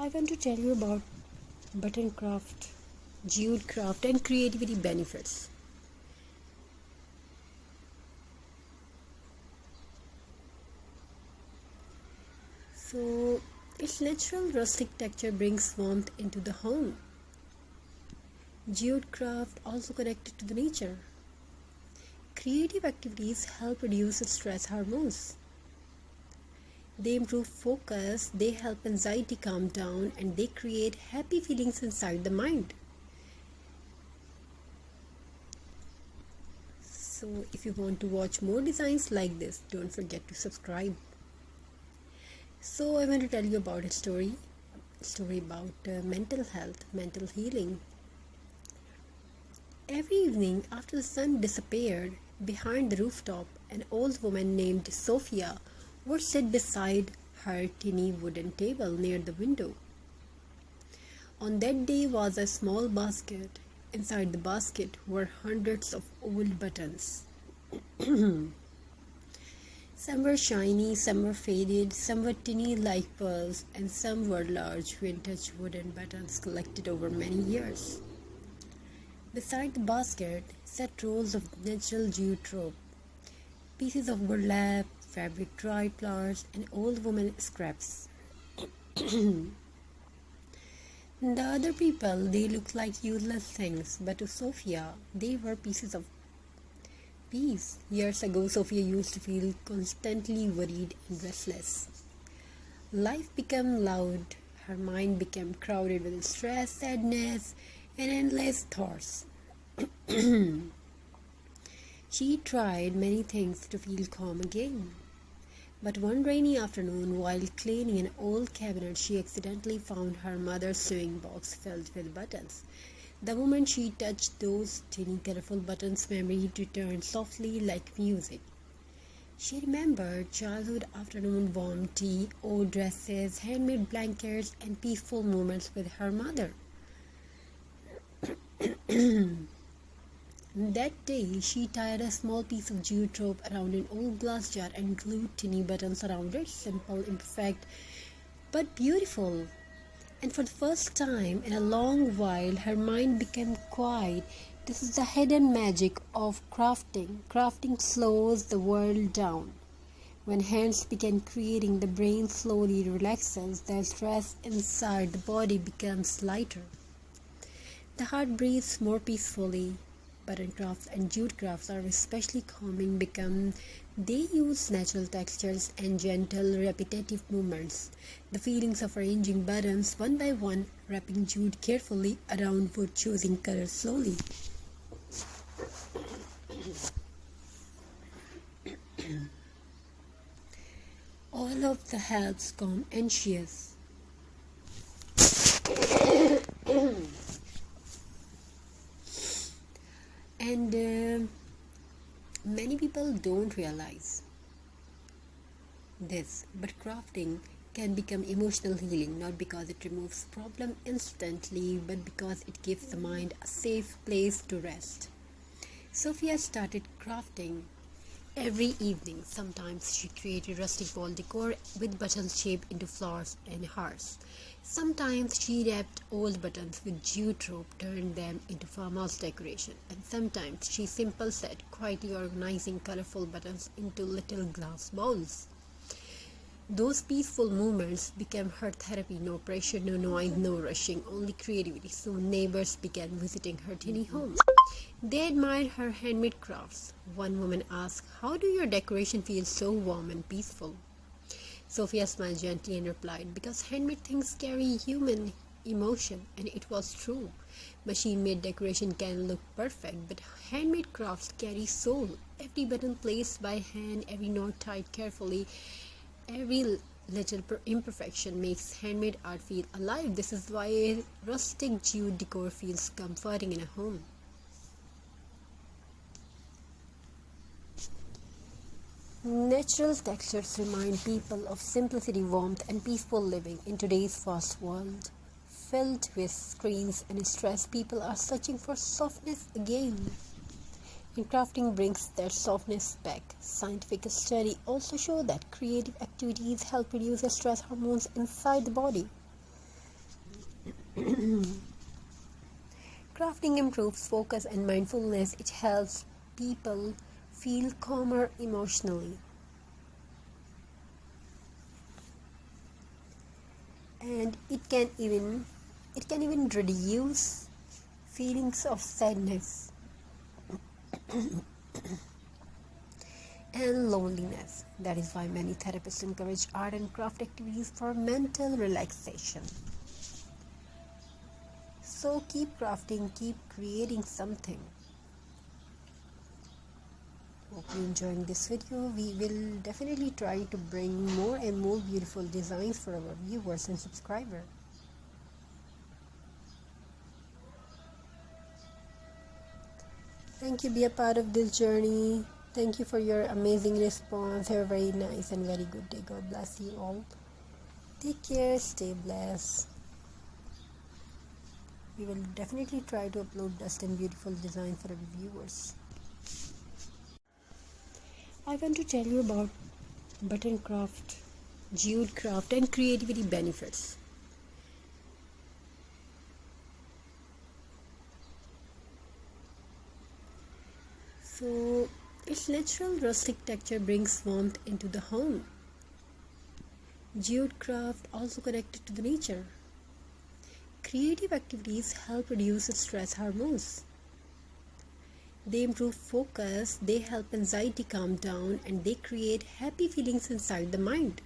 I want to tell you about button craft, jute craft, and creativity benefits. So, its natural rustic texture brings warmth into the home. Jute craft also connected to the nature. Creative activities help reduce stress hormones. They improve focus, they help anxiety calm down, and they create happy feelings inside the mind. So, if you want to watch more designs like this, don't forget to subscribe. So, I want to tell you about a story about mental health, mental healing. Every evening after the sun disappeared, behind the rooftop, an old woman named Sophia would sit beside her tiny wooden table near the window. On that day was a small basket. Inside the basket were hundreds of old buttons. Some were shiny, some were faded, some were tiny like pearls, and some were large vintage wooden buttons collected over many years. Beside the basket sat rolls of natural jute rope, pieces of burlap, fabric dried flowers, and old woman scraps. The other people, they looked like useless things, but to Sophia, they were pieces of peace. Years ago, Sophia used to feel constantly worried and restless. Life became loud, her mind became crowded with stress, sadness, and endless thoughts. She tried many things to feel calm again. But one rainy afternoon, while cleaning an old cabinet, she accidentally found her mother's sewing box filled with buttons. The moment she touched those tiny colorful buttons, memory returned softly like music. She remembered childhood afternoon warm tea, old dresses, handmade blankets, and peaceful moments with her mother. That day, she tied a small piece of jute rope around an old glass jar and glued tiny buttons around it. Simple, imperfect, but beautiful. And for the first time in a long while, her mind became quiet. This is the hidden magic of crafting. Crafting slows the world down. When hands begin creating, the brain slowly relaxes. The stress inside the body becomes lighter. The heart breathes more peacefully. Button crafts and jute crafts are especially calming because they use natural textures and gentle, repetitive movements. The feelings of arranging buttons one by one, wrapping jute carefully around wood, choosing colors slowly. All of the helps calm anxious. And many people don't realize this, but crafting can become emotional healing, not because it removes problem instantly, but because it gives the mind a safe place to rest. Sophia started crafting every evening. Sometimes she created rustic wall decor with buttons shaped into flowers and hearts. Sometimes she wrapped old buttons with jute rope, turned them into farmhouse decoration. And sometimes she simply sat quietly organizing colorful buttons into little glass bowls. Those peaceful moments became her therapy. No pressure, no noise, no rushing, only creativity. Soon neighbors began visiting her tiny home. They admired her handmade crafts. One woman asked, "How do your decoration feel so warm and peaceful?" Sophia smiled gently and replied, "Because handmade things carry human emotion," and it was true. Machine-made decoration can look perfect, but handmade crafts carry soul. Every button placed by hand, every knot tied carefully, every little imperfection makes handmade art feel alive. This is why rustic jute decor feels comforting in a home. Natural textures remind people of simplicity, warmth, and peaceful living in today's fast world. Filled with screens and stress, people are searching for softness again. And crafting brings that softness back. Scientific studies also show that creative activities help reduce the stress hormones inside the body. Crafting improves focus and mindfulness. It helps people feel calmer emotionally. And it can even reduce feelings of sadness and loneliness. That is why many therapists encourage art and craft activities for mental relaxation. So keep crafting, keep creating something. Hope you enjoying this video. We will definitely try to bring more and more beautiful designs for our viewers and subscribers. Thank you, be a part of this journey. Thank you for your amazing response. Have a very nice and very good day. God bless you all. Take care, stay blessed. We will definitely try to upload best and beautiful design for our viewers. I want to tell you about button craft, jute craft and creativity benefits. So its natural rustic texture brings warmth into the home. Jute craft also connected to the nature. Creative activities help reduce stress hormones. They improve focus, they help anxiety calm down, and they create happy feelings inside the mind.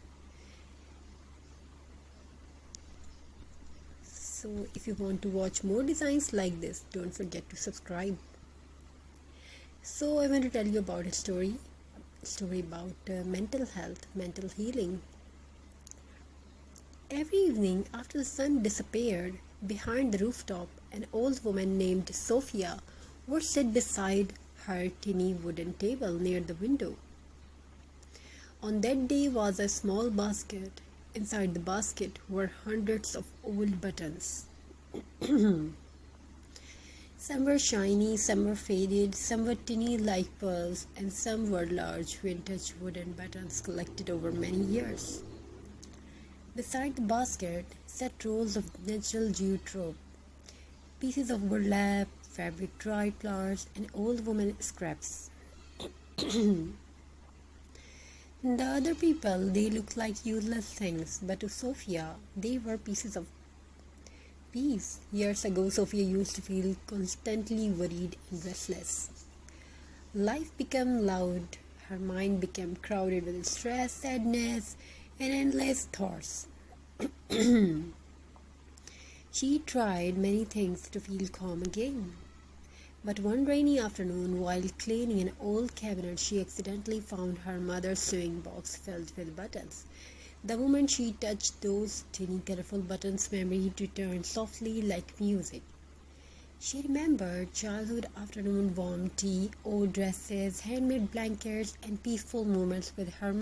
So if you want to watch more designs like this, don't forget to subscribe. So I want to tell you about a story about mental health, mental healing. Every evening after the sun disappeared behind the rooftop, an old woman named Sophia would sit beside her tiny wooden table near the window. On that day was a small basket. Inside the basket were hundreds of old buttons. Some were shiny, some were faded, some were tiny like pearls, and some were large vintage wooden buttons collected over many years. Beside the basket sat rolls of natural jute rope, pieces of burlap, fabric dried flowers, and old woman scraps. The other people, they looked like useless things, but to Sophia, they were pieces of peace. Years ago, Sophia used to feel constantly worried and restless. Life became loud. Her mind became crowded with stress, sadness, and endless thoughts. She tried many things to feel calm again. But one rainy afternoon, while cleaning an old cabinet, she accidentally found her mother's sewing box filled with buttons. The moment she touched those tiny colorful buttons, memory returned softly like music. She remembered childhood afternoon warm tea, old dresses, handmade blankets, and peaceful moments with her